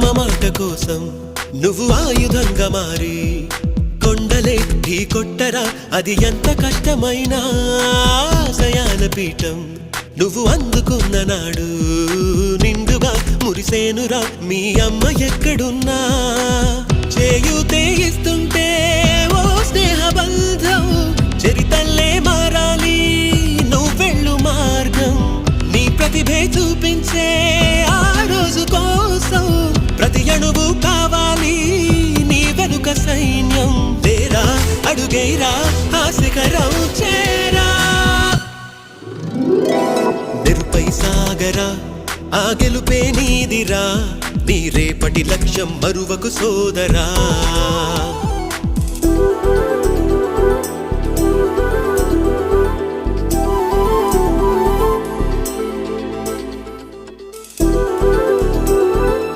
అమ్మ మాట కోసం నువ్వు ఆయుధంగా మారి కొండలే ఢీ కొట్టరా, అది ఎంత కష్టమైనా ఆశయాల పీఠం నువ్వు అందుకున్న నాడు నిండుగా మురిసేనురా మీ అమ్మ ఎక్కడున్నా. చేయూతే ఇస్తుంటే ఓ స్నేహ బంధం చరితల్లే మారాలి నువ్వెళ్ళు మార్గం. నీ ప్రతిభే చూపించే ఆ రోజు కోసం ప్రతి అణువు కావాలి నీ వెనుక సైన్యం. లేరా అడుగేరా ఆ శిఖరం చేరా, నెరుపై సాగరా ఆ గెలుపే నీదిరా, నీ రేపటి లక్ష్యం మరువకు సోదరా.